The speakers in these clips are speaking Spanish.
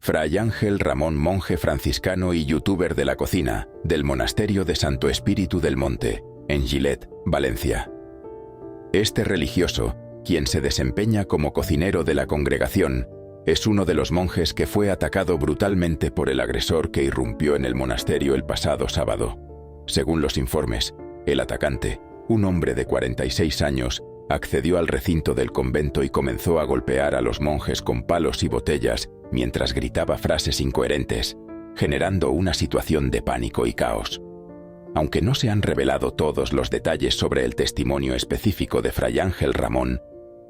Fray Ángel Ramón, monje franciscano y youtuber de la cocina, del monasterio de Santo Espíritu del Monte, en Gilet, Valencia. Este religioso, quien se desempeña como cocinero de la congregación, es uno de los monjes que fue atacado brutalmente por el agresor que irrumpió en el monasterio el pasado sábado. Según los informes, el atacante, un hombre de 46 años, accedió al recinto del convento y comenzó a golpear a los monjes con palos y botellas mientras gritaba frases incoherentes, generando una situación de pánico y caos. Aunque no se han revelado todos los detalles sobre el testimonio específico de Fray Ángel Ramón,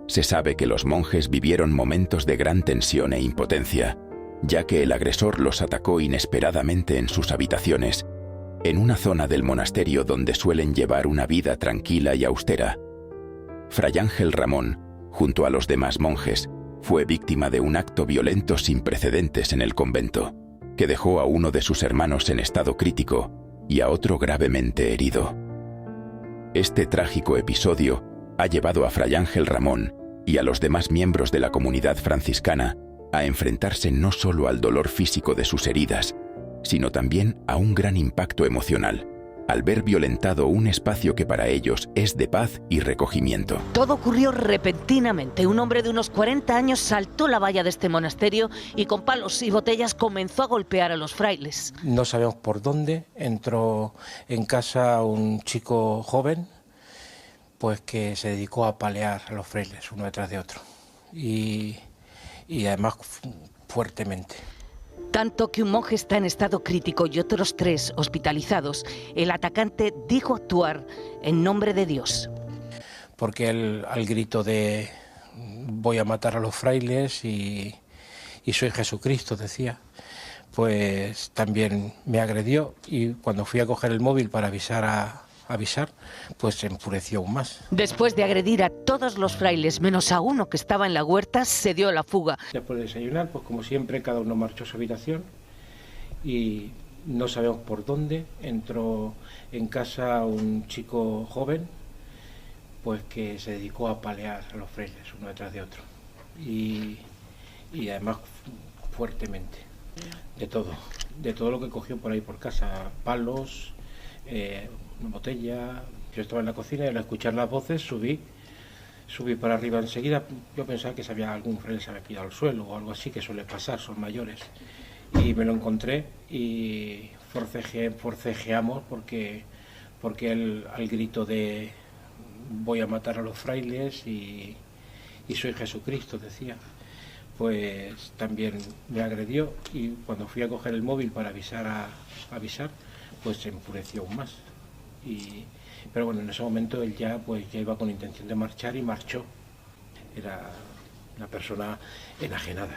se sabe que los monjes vivieron momentos de gran tensión e impotencia, ya que el agresor los atacó inesperadamente en sus habitaciones, en una zona del monasterio donde suelen llevar una vida tranquila y austera. Fray Ángel Ramón, junto a los demás monjes, fue víctima de un acto violento sin precedentes en el convento, que dejó a uno de sus hermanos en estado crítico y a otro gravemente herido. Este trágico episodio ha llevado a Fray Ángel Ramón y a los demás miembros de la comunidad franciscana a enfrentarse no solo al dolor físico de sus heridas, sino también a un gran impacto emocional, al ver violentado un espacio que para ellos es de paz y recogimiento. Todo ocurrió repentinamente. Un hombre de unos 40 años saltó la valla de este monasterio y con palos y botellas comenzó a golpear a los frailes. No sabemos por dónde entró en casa un chico joven, pues que se dedicó a apalear a los frailes uno detrás de otro y además fuertemente. Tanto que un monje está en estado crítico y otros 3 hospitalizados, el atacante dijo actuar en nombre de Dios. Porque él, al grito de voy a matar a los frailes y soy Jesucristo, decía, pues también me agredió, y cuando fui a coger el móvil para avisar, pues se enfureció aún más. Después de agredir a todos los frailes, menos a uno que estaba en la huerta, se dio a la fuga. Después de desayunar, pues como siempre, cada uno marchó a su habitación y no sabemos por dónde entró en casa un chico joven, pues que se dedicó a apalear a los frailes uno detrás de otro y además fuertemente, de todo lo que cogió por ahí por casa, palos, una botella. Yo estaba en la cocina y al escuchar las voces subí para arriba enseguida. Yo pensaba que algún fraile se había pillado al suelo o algo así, que suele pasar, son mayores, y me lo encontré y forcejeamos porque él, al grito de voy a matar a los frailes y soy Jesucristo, decía, pues también me agredió, y cuando fui a coger el móvil para avisar, pues se enfureció aún más. Pero bueno, en ese momento él ya iba con intención de marchar y marchó. Era una persona enajenada.